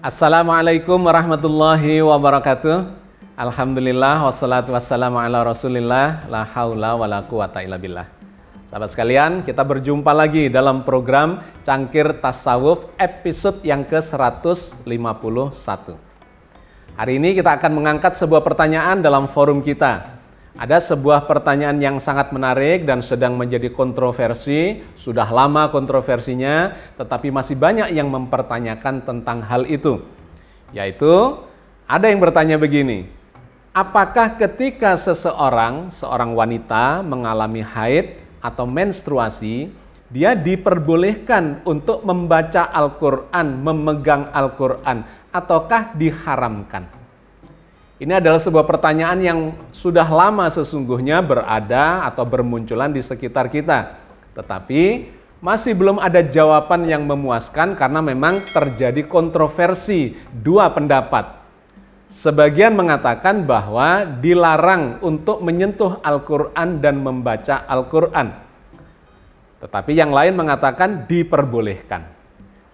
Assalamualaikum warahmatullahi wabarakatuh. Alhamdulillah wassalatu wassalamu ala rasulillah la haula wa la quwata illa billah. Sahabat sekalian, kita berjumpa lagi dalam program Cangkir Tasawuf episode yang ke-151. Hari ini kita akan mengangkat sebuah pertanyaan dalam forum kita. Ada sebuah pertanyaan yang sangat menarik dan sedang menjadi kontroversi, sudah lama kontroversinya, tetapi masih banyak yang mempertanyakan tentang hal itu. Yaitu, ada yang bertanya begini, apakah ketika seorang wanita mengalami haid atau menstruasi, dia diperbolehkan untuk membaca Al-Quran, memegang Al-Quran, ataukah diharamkan? Ini adalah sebuah pertanyaan yang sudah lama sesungguhnya berada atau bermunculan di sekitar kita. Tetapi masih belum ada jawaban yang memuaskan karena memang terjadi kontroversi dua pendapat. Sebagian mengatakan bahwa dilarang untuk menyentuh Al-Quran dan membaca Al-Quran. Tetapi yang lain mengatakan diperbolehkan.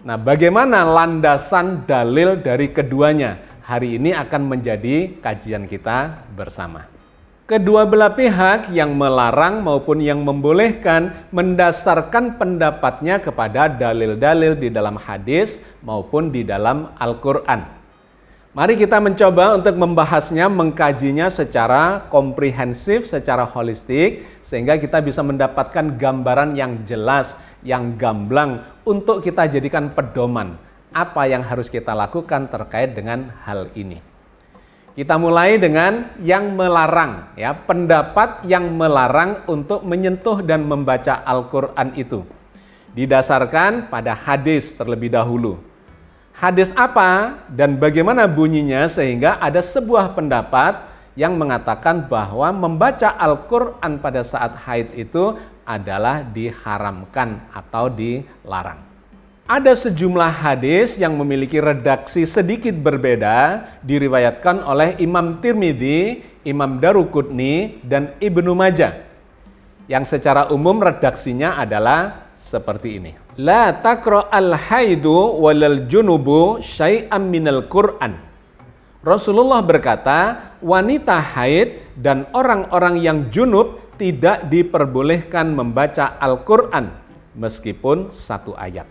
Nah, bagaimana landasan dalil dari keduanya? Hari ini akan menjadi kajian kita bersama. Kedua belah pihak yang melarang maupun yang membolehkan mendasarkan pendapatnya kepada dalil-dalil di dalam hadis maupun di dalam Al-Quran. Mari kita mencoba untuk membahasnya, mengkajinya secara komprehensif, secara holistik, sehingga kita bisa mendapatkan gambaran yang jelas, yang gamblang untuk kita jadikan pedoman. Apa yang harus kita lakukan terkait dengan hal ini. Kita mulai dengan yang melarang, ya, pendapat yang melarang untuk menyentuh dan membaca Al-Quran itu. Didasarkan pada hadis terlebih dahulu. Hadis apa dan bagaimana bunyinya sehingga ada sebuah pendapat yang mengatakan bahwa membaca Al-Quran pada saat haid itu adalah diharamkan atau dilarang. Ada sejumlah hadis yang memiliki redaksi sedikit berbeda diriwayatkan oleh Imam Tirmidzi, Imam Daruqutni, dan Ibnu Majah. Yang secara umum redaksinya adalah seperti ini. La taqra'al haidu walal junubu syai'am minal Qur'an. Rasulullah berkata, wanita haid dan orang-orang yang junub tidak diperbolehkan membaca Al-Quran meskipun satu ayat.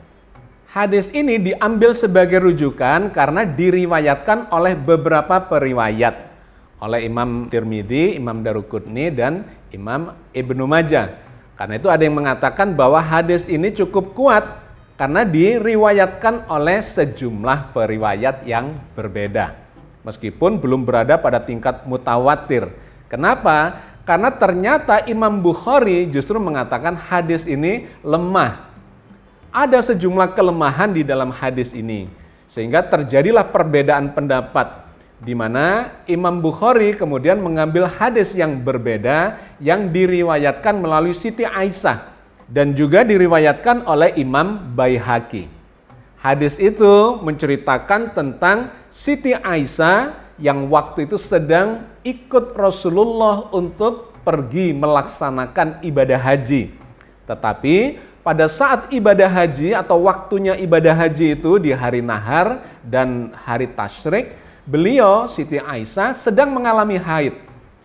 Hadis ini diambil sebagai rujukan karena diriwayatkan oleh beberapa periwayat. Oleh Imam Tirmidzi, Imam Daruqutni, dan Imam Ibnu Majah. Karena itu ada yang mengatakan bahwa hadis ini cukup kuat karena diriwayatkan oleh sejumlah periwayat yang berbeda. Meskipun belum berada pada tingkat mutawatir. Kenapa? Karena ternyata Imam Bukhari justru mengatakan hadis ini lemah. Ada sejumlah kelemahan di dalam hadis ini, sehingga terjadilah perbedaan pendapat, di mana Imam Bukhari kemudian mengambil hadis yang berbeda yang diriwayatkan melalui Siti Aisyah dan juga diriwayatkan oleh Imam Baihaqi. Hadis itu menceritakan tentang Siti Aisyah yang waktu itu sedang ikut Rasulullah untuk pergi melaksanakan ibadah haji. Tetapi pada saat ibadah haji atau waktunya ibadah haji itu di hari nahar dan hari tasyrik, beliau, Siti Aisyah, sedang mengalami haid,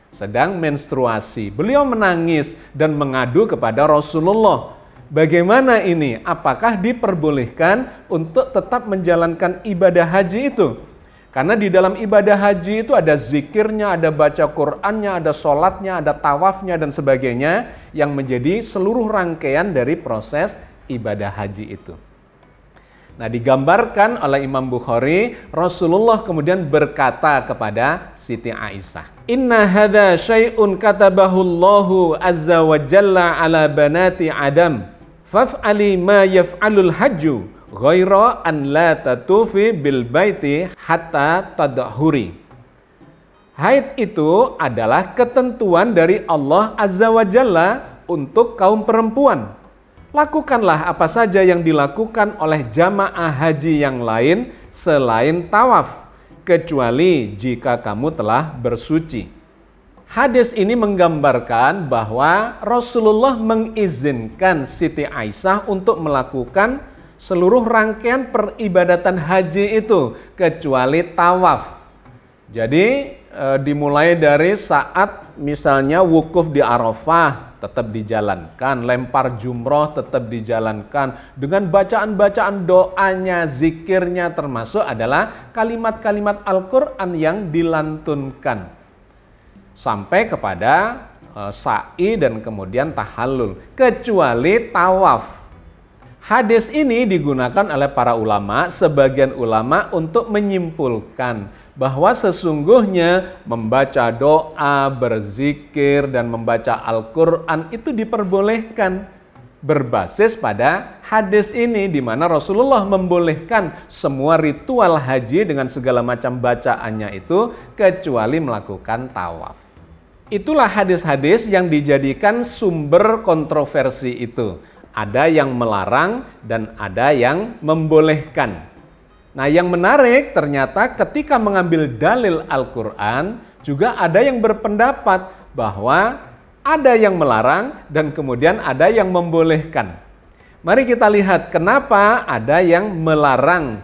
sedang menstruasi. Beliau menangis dan mengadu kepada Rasulullah. Bagaimana ini? Apakah diperbolehkan untuk tetap menjalankan ibadah haji itu? Karena di dalam ibadah haji itu ada zikirnya, ada baca Qur'annya, ada sholatnya, ada tawafnya, dan sebagainya yang menjadi seluruh rangkaian dari proses ibadah haji itu. Nah, digambarkan oleh Imam Bukhari, Rasulullah kemudian berkata kepada Siti Aisyah, Inna hadha syai'un katabahullahu azza wa jalla ala banati Adam, faf'ali ma yaf'alul hajju, ghaira an la tatufi bil baiti hatta tadahuri. Haid itu adalah ketentuan dari Allah Azza wa Jalla untuk kaum perempuan. Lakukanlah apa saja yang dilakukan oleh jamaah haji yang lain selain tawaf, kecuali jika kamu telah bersuci. Hadis ini menggambarkan bahwa Rasulullah mengizinkan Siti Aisyah untuk melakukan seluruh rangkaian peribadatan haji itu kecuali tawaf. Jadi dimulai dari saat misalnya wukuf di Arafah tetap dijalankan, lempar jumroh tetap dijalankan dengan bacaan-bacaan doanya, zikirnya, termasuk adalah kalimat-kalimat Al-Quran yang dilantunkan sampai kepada sa'i dan kemudian tahallul, kecuali tawaf. Hadis ini digunakan oleh para ulama, sebagian ulama untuk menyimpulkan bahwa sesungguhnya membaca doa, berzikir, dan membaca Al-Quran itu diperbolehkan berbasis pada hadis ini, di mana Rasulullah membolehkan semua ritual haji dengan segala macam bacaannya itu kecuali melakukan tawaf. Itulah hadis-hadis yang dijadikan sumber kontroversi itu. Ada yang melarang dan ada yang membolehkan. Nah, yang menarik ternyata ketika mengambil dalil Al-Quran juga ada yang berpendapat bahwa ada yang melarang dan kemudian ada yang membolehkan. Mari kita lihat kenapa ada yang melarang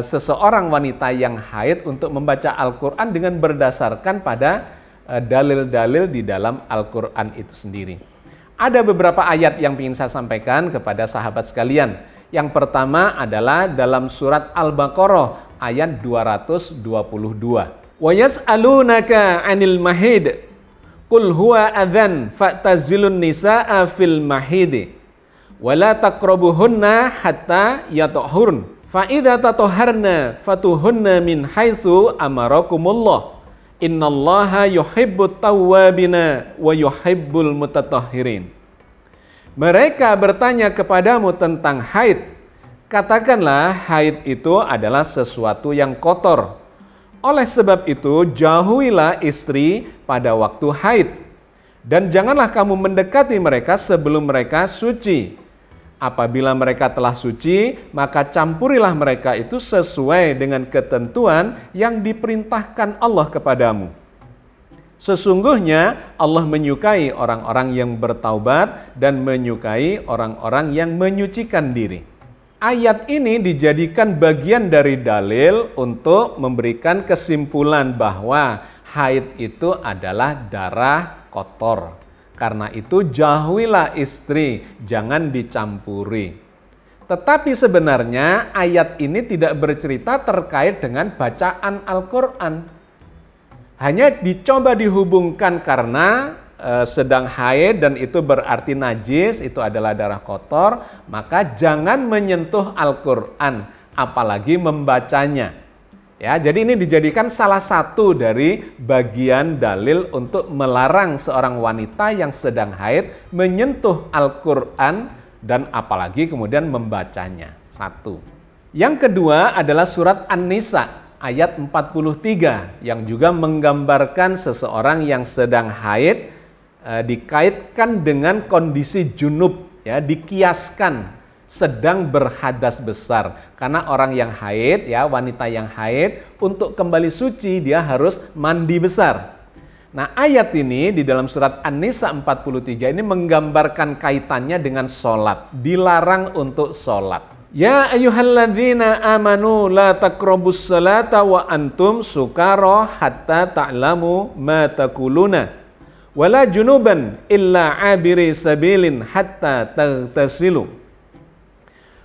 seseorang wanita yang haid untuk membaca Al-Quran dengan berdasarkan pada dalil-dalil di dalam Al-Quran itu sendiri. Ada beberapa ayat yang ingin saya sampaikan kepada sahabat sekalian. Yang pertama adalah dalam surat Al-Baqarah ayat 222. Wa yas'alunaka 'anil mahid qul huwa adzan fa'tazilun nisaa fil mahid wa la taqrabuhunna hatta yatahhurn fa idza tatahharna fatuhunna min haitsu amarakumullah innallaha yuhibbut tawwabina wa yuhibbul mutatahhirin. Mereka bertanya kepadamu tentang haid. Katakanlah haid itu adalah sesuatu yang kotor. Oleh sebab itu jauhilah istri pada waktu haid. Dan janganlah kamu mendekati mereka sebelum mereka suci. Apabila mereka telah suci, maka campurilah mereka itu sesuai dengan ketentuan yang diperintahkan Allah kepadamu. Sesungguhnya Allah menyukai orang-orang yang bertaubat dan menyukai orang-orang yang menyucikan diri. Ayat ini dijadikan bagian dari dalil untuk memberikan kesimpulan bahwa haid itu adalah darah kotor. Karena itu jauhilah istri, jangan dicampuri. Tetapi sebenarnya ayat ini tidak bercerita terkait dengan bacaan Al-Quran. Hanya dicoba dihubungkan karena sedang haid dan itu berarti najis, itu adalah darah kotor, maka jangan menyentuh Al-Quran, apalagi membacanya. Ya, jadi ini dijadikan salah satu dari bagian dalil untuk melarang seorang wanita yang sedang haid menyentuh Al-Quran dan apalagi kemudian membacanya. Satu. Yang kedua adalah surat An-Nisa ayat 43 yang juga menggambarkan seseorang yang sedang haid dikaitkan dengan kondisi junub, ya, dikiaskan sedang berhadas besar. Karena orang yang haid, ya, wanita yang haid, untuk kembali suci dia harus mandi besar. Nah, ayat ini di dalam surat An-Nisa 43 ini menggambarkan kaitannya dengan sholat. Dilarang untuk sholat. Ya ayyuhalladzina amanu la taqrabus salata wa antum sukara hatta ta'lamu ma taquluna wala junuban illa abiri sabilin hatta taghtasilu.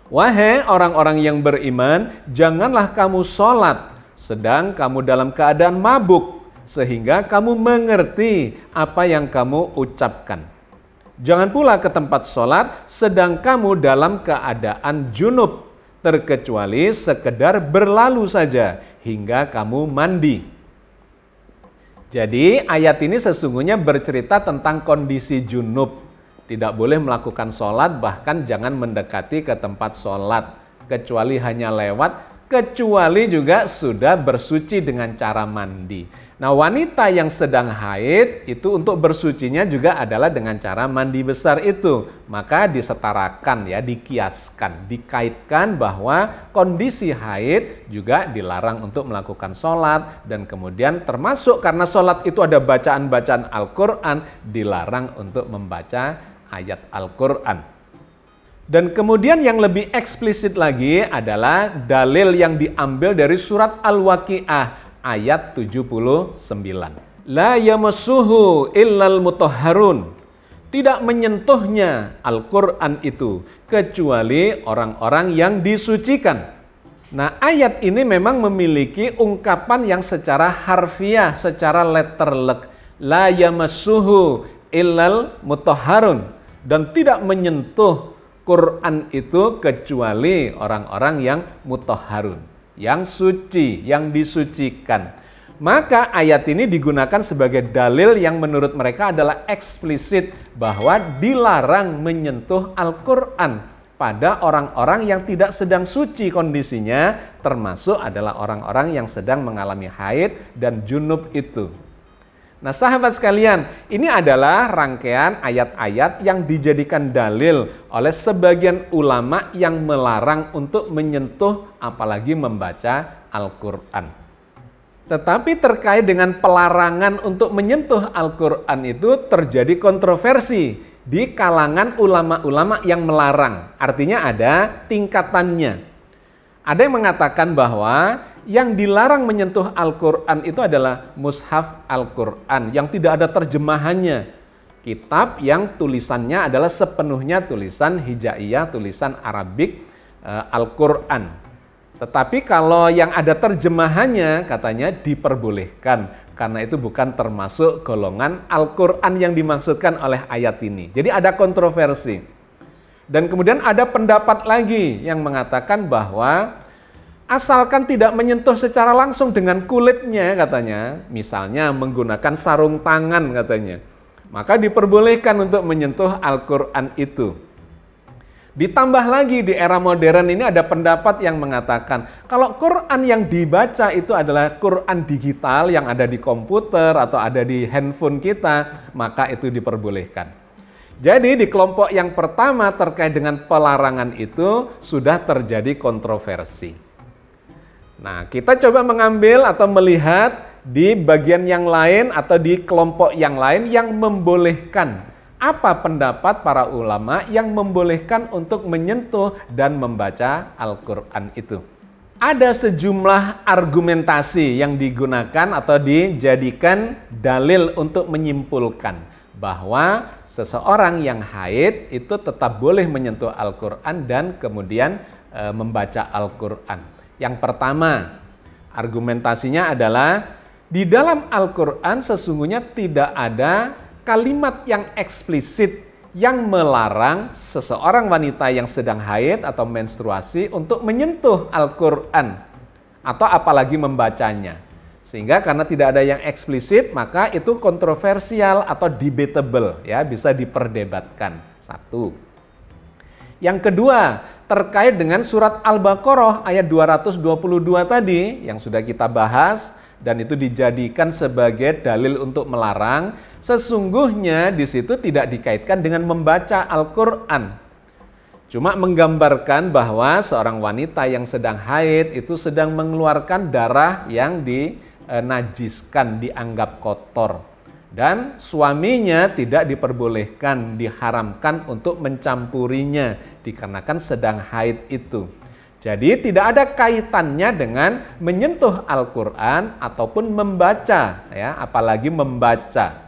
Wahai orang-orang yang beriman, janganlah kamu sholat sedang kamu dalam keadaan mabuk, sehingga kamu mengerti apa yang kamu ucapkan. Jangan pula ke tempat sholat sedang kamu dalam keadaan junub, terkecuali sekedar berlalu saja hingga kamu mandi. Jadi ayat ini sesungguhnya bercerita tentang kondisi junub. Tidak boleh melakukan sholat, bahkan jangan mendekati ke tempat sholat. Kecuali hanya lewat, kecuali juga sudah bersuci dengan cara mandi. Nah, wanita yang sedang haid itu untuk bersucinya juga adalah dengan cara mandi besar itu. Maka disetarakan, ya, dikiaskan, dikaitkan bahwa kondisi haid juga dilarang untuk melakukan sholat. Dan kemudian termasuk karena sholat itu ada bacaan-bacaan Al-Quran, dilarang untuk membaca ayat Al-Quran. Dan kemudian yang lebih eksplisit lagi adalah dalil yang diambil dari surat Al-Waqiah ayat 79. La yamassuhu illal mutahharun. Tidak menyentuhnya Al-Quran itu kecuali orang-orang yang disucikan. Nah, ayat ini memang memiliki ungkapan yang secara harfiah, secara letterlek. La yamassuhu illal mutahharun. Dan tidak menyentuh Quran itu kecuali orang-orang yang mutahharun, yang suci, yang disucikan. Maka ayat ini digunakan sebagai dalil yang menurut mereka adalah eksplisit bahwa dilarang menyentuh Al-Quran pada orang-orang yang tidak sedang suci kondisinya, termasuk adalah orang-orang yang sedang mengalami haid dan junub itu. Nah, sahabat sekalian, ini adalah rangkaian ayat-ayat yang dijadikan dalil oleh sebagian ulama yang melarang untuk menyentuh apalagi membaca Al-Quran. Tetapi terkait dengan pelarangan untuk menyentuh Al-Quran itu terjadi kontroversi di kalangan ulama-ulama yang melarang. Artinya ada tingkatannya. Ada yang mengatakan bahwa yang dilarang menyentuh Al-Quran itu adalah mushaf Al-Quran yang tidak ada terjemahannya. Kitab yang tulisannya adalah sepenuhnya tulisan hijaiyah, tulisan Arabik Al-Quran. Tetapi kalau yang ada terjemahannya katanya diperbolehkan karena itu bukan termasuk golongan Al-Quran yang dimaksudkan oleh ayat ini. Jadi ada kontroversi. Dan kemudian ada pendapat lagi yang mengatakan bahwa asalkan tidak menyentuh secara langsung dengan kulitnya katanya, misalnya menggunakan sarung tangan katanya, maka diperbolehkan untuk menyentuh Al-Quran itu. Ditambah lagi di era modern ini ada pendapat yang mengatakan kalau Quran yang dibaca itu adalah Quran digital yang ada di komputer atau ada di handphone kita, maka itu diperbolehkan. Jadi di kelompok yang pertama terkait dengan pelarangan itu sudah terjadi kontroversi. Nah, kita coba mengambil atau melihat di bagian yang lain atau di kelompok yang lain yang membolehkan. Apa pendapat para ulama yang membolehkan untuk menyentuh dan membaca Al-Quran itu? Ada sejumlah argumentasi yang digunakan atau dijadikan dalil untuk menyimpulkan bahwa seseorang yang haid itu tetap boleh menyentuh Al-Quran dan kemudian membaca Al-Quran. Yang pertama, argumentasinya adalah di dalam Al-Quran sesungguhnya tidak ada kalimat yang eksplisit yang melarang seseorang wanita yang sedang haid atau menstruasi untuk menyentuh Al-Quran atau apalagi membacanya. Sehingga karena tidak ada yang eksplisit, maka itu kontroversial atau debatable, ya, bisa diperdebatkan. Satu. Yang kedua, terkait dengan surat Al-Baqarah ayat 222 tadi yang sudah kita bahas dan itu dijadikan sebagai dalil untuk melarang, sesungguhnya di situ tidak dikaitkan dengan membaca Al-Qur'an. Cuma menggambarkan bahwa seorang wanita yang sedang haid itu sedang mengeluarkan darah yang najiskan, dianggap kotor. Dan suaminya tidak diperbolehkan, diharamkan untuk mencampurinya dikarenakan sedang haid itu. Jadi tidak ada kaitannya dengan menyentuh Al-Quran ataupun membaca, ya, apalagi membaca.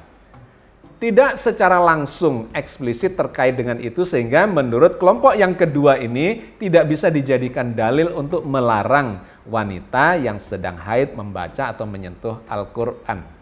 Tidak secara langsung eksplisit terkait dengan itu sehingga menurut kelompok yang kedua ini tidak bisa dijadikan dalil untuk melarang wanita yang sedang haid membaca atau menyentuh Al-Quran.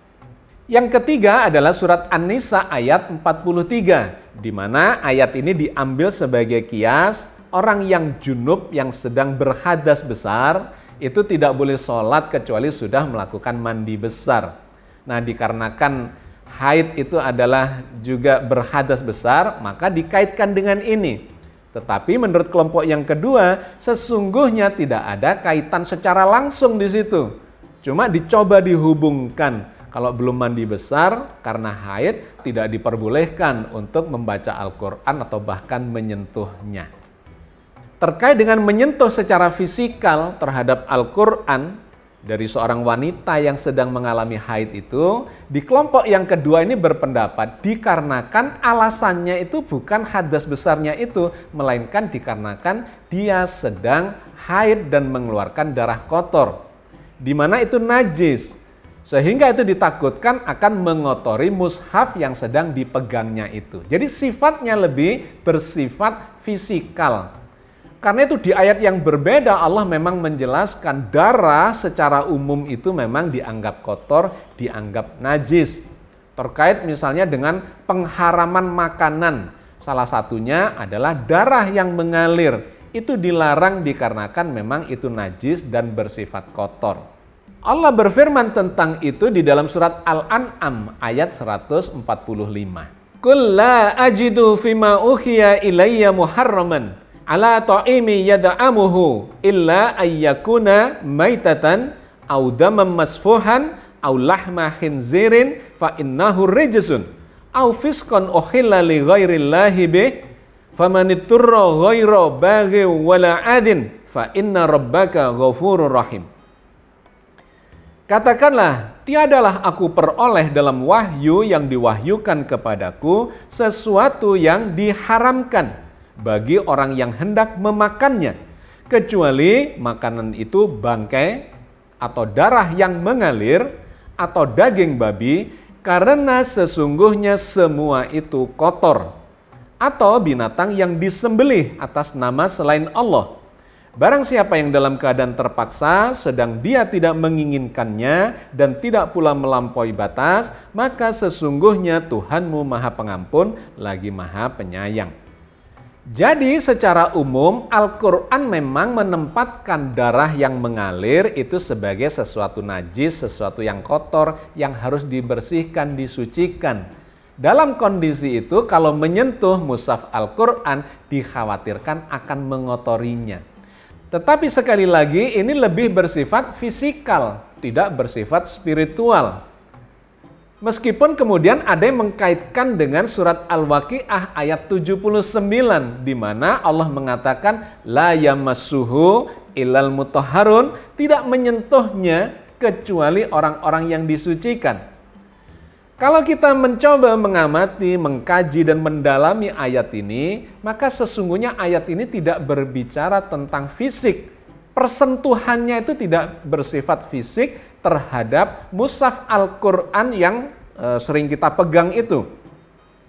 Yang ketiga adalah surat An-Nisa ayat 43, di mana ayat ini diambil sebagai kias orang yang junub yang sedang berhadas besar itu tidak boleh sholat kecuali sudah melakukan mandi besar. Nah, dikarenakan haid itu adalah juga berhadas besar, maka dikaitkan dengan ini. Tetapi menurut kelompok yang kedua, sesungguhnya tidak ada kaitan secara langsung di situ. Cuma dicoba dihubungkan. Kalau belum mandi besar, karena haid tidak diperbolehkan untuk membaca Al-Quran atau bahkan menyentuhnya. Terkait dengan menyentuh secara fisikal terhadap Al-Quran, dari seorang wanita yang sedang mengalami haid itu, di kelompok yang kedua ini berpendapat dikarenakan alasannya itu bukan hadas besarnya itu, melainkan dikarenakan dia sedang haid dan mengeluarkan darah kotor, di mana itu najis, sehingga itu ditakutkan akan mengotori mushaf yang sedang dipegangnya itu. Jadi sifatnya lebih bersifat fisikal. Karena itu di ayat yang berbeda Allah memang menjelaskan darah secara umum itu memang dianggap kotor, dianggap najis. Terkait misalnya dengan pengharaman makanan. Salah satunya adalah darah yang mengalir. Itu dilarang dikarenakan memang itu najis dan bersifat kotor. Allah berfirman tentang itu di dalam surat Al-An'am ayat 145. Qul la ajidu fima uhiya ilayya muharraman ala ta'imi yad'amuhu illa ayyakuna maitatan aw daman masfuhan aw lahma khinzirin fa innahu rijsun aw fisqan uhilla li ghairillahi bih famanitturra ghaira baghi wala adin fa inna rabbaka ghafurur rahim. Katakanlah, tiadalah aku peroleh dalam wahyu yang diwahyukan kepadaku sesuatu yang diharamkan bagi orang yang hendak memakannya, kecuali makanan itu bangkai atau darah yang mengalir atau daging babi, karena sesungguhnya semua itu kotor, atau binatang yang disembelih atas nama selain Allah. Barang siapa yang dalam keadaan terpaksa, sedang dia tidak menginginkannya dan tidak pula melampaui batas, maka sesungguhnya Tuhanmu Maha Pengampun lagi Maha Penyayang. Jadi secara umum Al-Quran memang menempatkan darah yang mengalir itu sebagai sesuatu najis, sesuatu yang kotor, yang harus dibersihkan, disucikan. Dalam kondisi itu kalau menyentuh mushaf Al-Quran dikhawatirkan akan mengotorinya. Tetapi sekali lagi ini lebih bersifat fisikal, tidak bersifat spiritual. Meskipun kemudian ada yang mengkaitkan dengan surat Al-Waqi'ah ayat 79 di mana Allah mengatakan la yamassuhu illal mutahharun, tidak menyentuhnya kecuali orang-orang yang disucikan. Kalau kita mencoba mengamati, mengkaji dan mendalami ayat ini, maka sesungguhnya ayat ini tidak berbicara tentang fisik. Persentuhannya itu tidak bersifat fisik terhadap mushaf Al-Quran yang sering kita pegang itu.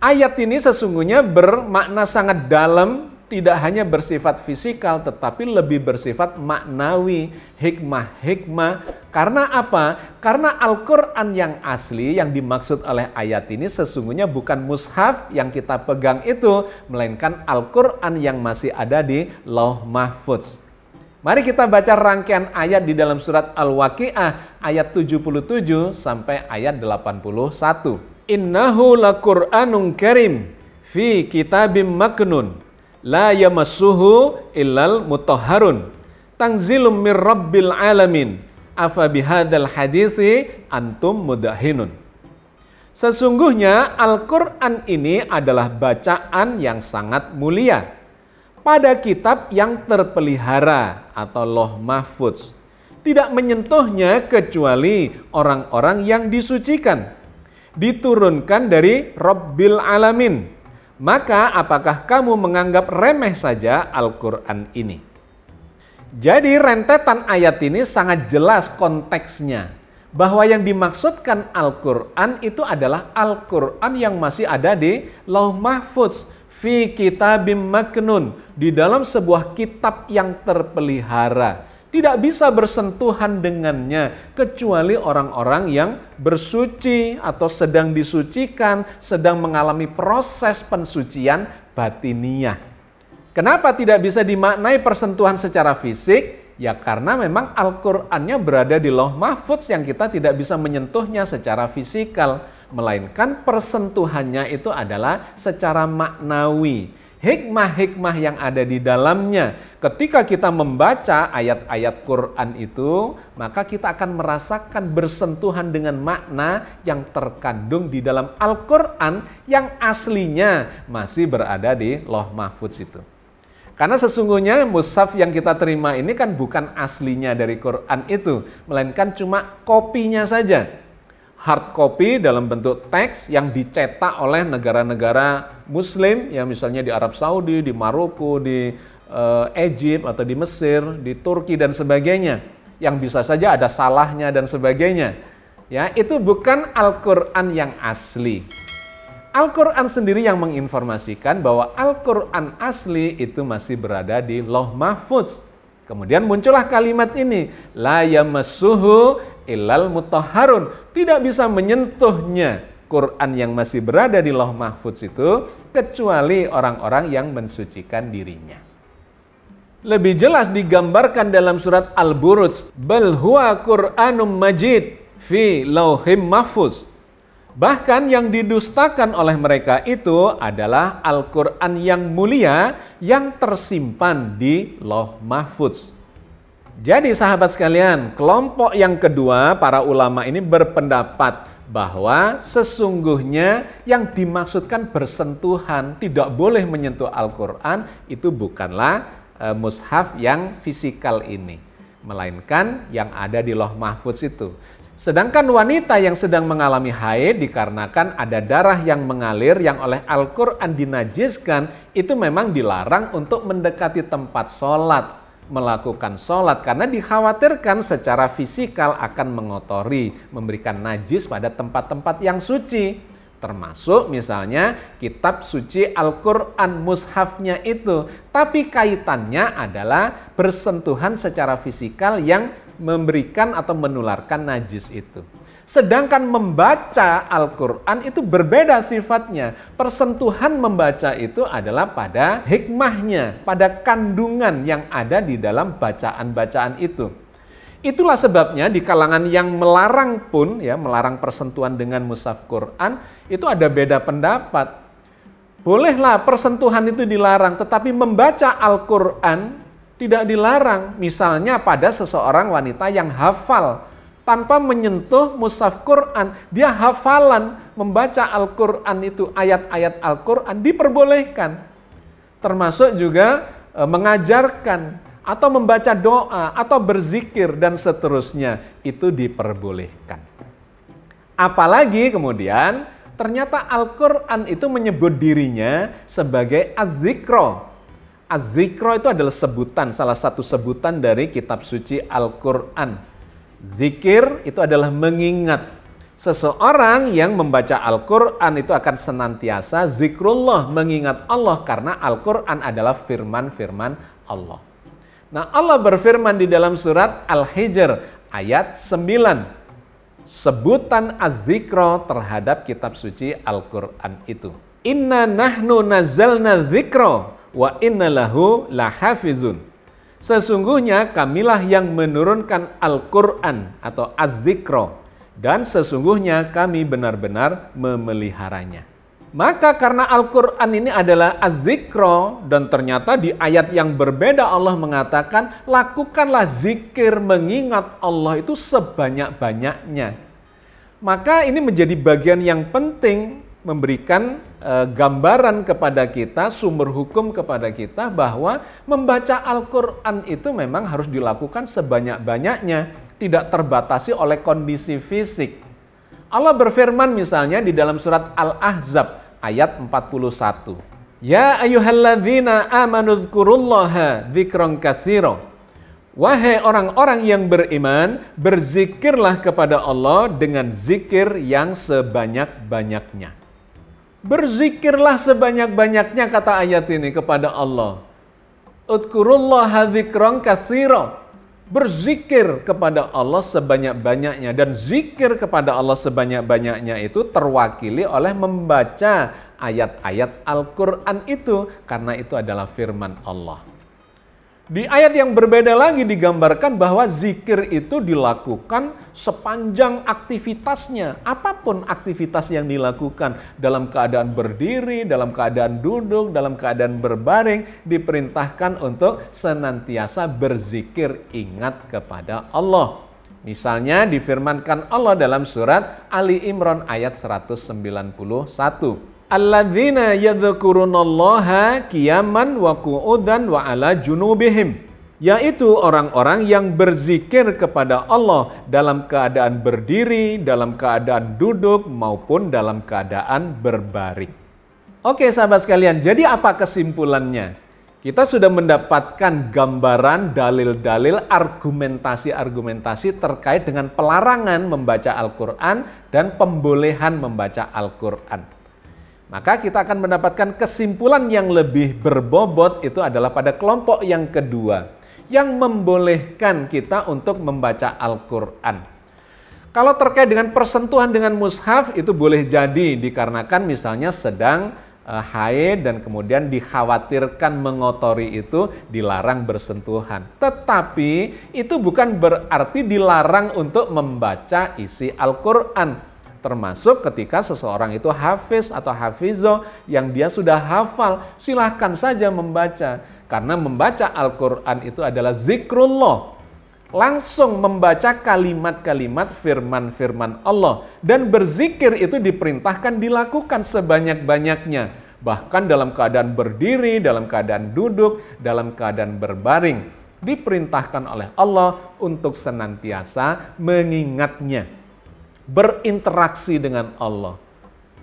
Ayat ini sesungguhnya bermakna sangat dalam, tidak hanya bersifat fisikal tetapi lebih bersifat maknawi, hikmah-hikmah. Karena apa? Karena Al-Quran yang asli yang dimaksud oleh ayat ini sesungguhnya bukan mushaf yang kita pegang itu, melainkan Al-Quran yang masih ada di Lauh Mahfudz. Mari kita baca rangkaian ayat di dalam surat Al-Waqi'ah ayat 77 sampai ayat 81. Innahu laqur'anun karim fi kitabim maknun la yamassuhu illal mutahharun tanzilum mir rabbil alamin afa bihadzal haditsi antum mudahinun. Sesungguhnya Al-Quran ini adalah bacaan yang sangat mulia pada kitab yang terpelihara atau Lauh Mahfudz, tidak menyentuhnya kecuali orang-orang yang disucikan, diturunkan dari Rabbil Alamin. Maka apakah kamu menganggap remeh saja Al-Quran ini? Jadi rentetan ayat ini sangat jelas konteksnya, bahwa yang dimaksudkan Al-Quran itu adalah Al-Quran yang masih ada di Lauh Mahfudz, fi kitabim maknun, di dalam sebuah kitab yang terpelihara. Tidak bisa bersentuhan dengannya kecuali orang-orang yang bersuci atau sedang disucikan, sedang mengalami proses pensucian batiniah. Kenapa tidak bisa dimaknai persentuhan secara fisik? Ya karena memang Al-Qur'annya berada di Lauh Mahfudz yang kita tidak bisa menyentuhnya secara fisikal, melainkan persentuhannya itu adalah secara maknawi. Hikmah-hikmah yang ada di dalamnya. Ketika kita membaca ayat-ayat Quran itu, maka kita akan merasakan bersentuhan dengan makna yang terkandung di dalam Al-Quran yang aslinya masih berada di Lauh Mahfudz itu. Karena sesungguhnya mushaf yang kita terima ini kan bukan aslinya dari Quran itu, melainkan cuma kopinya saja. Hard copy dalam bentuk teks yang dicetak oleh negara-negara muslim, ya misalnya di Arab Saudi, di Maroko, di Egypt atau di Mesir, di Turki dan sebagainya, yang bisa saja ada salahnya dan sebagainya. Ya, itu bukan Al-Quran yang asli. Al-Quran sendiri yang menginformasikan bahwa Al-Quran asli itu masih berada di Lauh Mahfuz. Kemudian muncullah kalimat ini, la yamassuhu illal mutahharun. Tidak bisa menyentuhnya Quran yang masih berada di Lauh Mahfuz itu kecuali orang-orang yang mensucikan dirinya. Lebih jelas digambarkan dalam surat Al-Buruj, bal huwa Qur'anum Majid fi lauhim mahfuz. Bahkan yang didustakan oleh mereka itu adalah Al-Quran yang mulia yang tersimpan di Lauh Mahfuz. Jadi sahabat sekalian, kelompok yang kedua para ulama ini berpendapat bahwa sesungguhnya yang dimaksudkan bersentuhan, tidak boleh menyentuh Al-Quran, itu bukanlah mushaf yang fisikal ini, melainkan yang ada di Lauh Mahfuz itu. Sedangkan wanita yang sedang mengalami haid dikarenakan ada darah yang mengalir yang oleh Al-Quran dinajiskan, itu memang dilarang untuk mendekati tempat sholat, melakukan sholat, karena dikhawatirkan secara fisikal akan mengotori, memberikan najis pada tempat-tempat yang suci. Termasuk misalnya kitab suci Al-Quran mushafnya itu. Tapi kaitannya adalah bersentuhan secara fisikal yang memberikan atau menularkan najis itu. Sedangkan membaca Al-Quran itu berbeda sifatnya. Persentuhan membaca itu adalah pada hikmahnya, pada kandungan yang ada di dalam bacaan-bacaan itu. Itulah sebabnya di kalangan yang melarang pun, ya melarang persentuhan dengan mushaf Quran, itu ada beda pendapat. Bolehlah persentuhan itu dilarang, tetapi membaca Al-Quran tidak dilarang. Misalnya pada seseorang wanita yang hafal, tanpa menyentuh mushaf Quran, dia hafalan membaca Al-Quran itu, ayat-ayat Al-Quran diperbolehkan. Termasuk juga mengajarkan, atau membaca doa, atau berzikir, dan seterusnya, itu diperbolehkan. Apalagi kemudian, ternyata Al-Quran itu menyebut dirinya sebagai Az-Zikro. Az-Zikro itu adalah sebutan, salah satu sebutan dari kitab suci Al-Quran. Zikir itu adalah mengingat. Seseorang yang membaca Al-Quran itu akan senantiasa zikrullah, mengingat Allah, karena Al-Quran adalah firman-firman Allah. Nah, Allah berfirman di dalam surat Al-Hijr ayat 9. Sebutan az-zikro terhadap kitab suci Al-Quran itu. Inna nahnu nazzalna dzikra wa inna lahu lahafizun. Sesungguhnya kamilah yang menurunkan Al-Quran atau az-zikro, dan sesungguhnya kami benar-benar memeliharanya. Maka karena Al-Quran ini adalah az-zikro, dan ternyata di ayat yang berbeda Allah mengatakan, lakukanlah zikir mengingat Allah itu sebanyak-banyaknya. Maka ini menjadi bagian yang penting, memberikan gambaran kepada kita, sumber hukum kepada kita, bahwa membaca Al-Quran itu memang harus dilakukan sebanyak-banyaknya, tidak terbatasi oleh kondisi fisik. Allah berfirman misalnya di dalam surat Al-Ahzab ayat 41. Ya ayyuhalladzina amanu dzkurullaha dzikran katsira. Wahai orang-orang yang beriman, berzikirlah kepada Allah dengan zikir yang sebanyak-banyaknya. Berzikirlah sebanyak-banyaknya, kata ayat ini, kepada Allah. Udzkurullaha dzikran katsira. Berzikir kepada Allah sebanyak-banyaknya, dan zikir kepada Allah sebanyak-banyaknya itu terwakili oleh membaca ayat-ayat Al-Quran itu, karena itu adalah firman Allah. Di ayat yang berbeda lagi digambarkan bahwa zikir itu dilakukan sepanjang aktivitasnya. Apapun aktivitas yang dilakukan, dalam keadaan berdiri, dalam keadaan duduk, dalam keadaan berbaring, diperintahkan untuk senantiasa berzikir, ingat kepada Allah. Misalnya difirmankan Allah dalam surat Ali Imran ayat 191. Alladzina yadhkurunallaha qiyaman wa qu'udan wa ala junubihim. Yaitu orang-orang yang berzikir kepada Allah dalam keadaan berdiri, dalam keadaan duduk, maupun dalam keadaan berbaring. Oke sahabat sekalian, jadi apa kesimpulannya? Kita sudah mendapatkan gambaran, dalil-dalil, argumentasi-argumentasi terkait dengan pelarangan membaca Al-Quran dan pembolehan membaca Al-Quran. Maka kita akan mendapatkan kesimpulan yang lebih berbobot, itu adalah pada kelompok yang kedua, yang membolehkan kita untuk membaca Al-Quran. Kalau terkait dengan persentuhan dengan mushaf, itu boleh jadi dikarenakan misalnya sedang haid dan kemudian dikhawatirkan mengotori itu dilarang bersentuhan. Tetapi itu bukan berarti dilarang untuk membaca isi Al-Quran. Termasuk ketika seseorang itu hafiz atau hafizoh yang dia sudah hafal, silahkan saja membaca. Karena membaca Al-Quran itu adalah zikrullah. Langsung membaca kalimat-kalimat firman-firman Allah. Dan berzikir itu diperintahkan dilakukan sebanyak-banyaknya. Bahkan dalam keadaan berdiri, dalam keadaan duduk, dalam keadaan berbaring. Diperintahkan oleh Allah untuk senantiasa mengingatnya. Berinteraksi dengan Allah.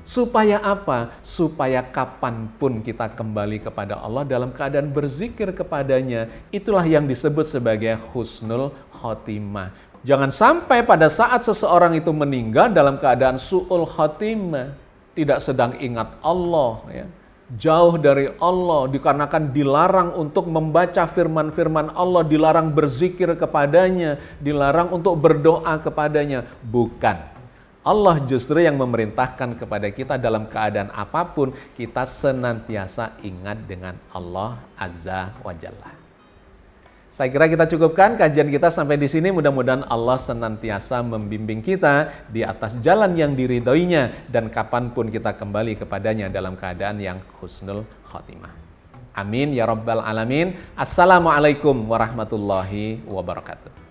Supaya apa? Supaya kapanpun kita kembali kepada Allah dalam keadaan berzikir kepadanya. Itulah yang disebut sebagai husnul khotimah. Jangan sampai pada saat seseorang itu meninggal dalam keadaan su'ul khotimah. Tidak sedang ingat Allah. Ya. Jauh dari Allah. Dikarenakan dilarang untuk membaca firman-firman Allah. Dilarang berzikir kepadanya. Dilarang untuk berdoa kepadanya. Bukan. Allah justru yang memerintahkan kepada kita dalam keadaan apapun, kita senantiasa ingat dengan Allah Azza wa Jalla. Saya kira kita cukupkan kajian kita sampai di sini. Mudah-mudahan Allah senantiasa membimbing kita di atas jalan yang diridhoinya dan kapanpun kita kembali kepadanya dalam keadaan yang husnul khotimah. Amin ya rabbal alamin. Assalamualaikum warahmatullahi wabarakatuh.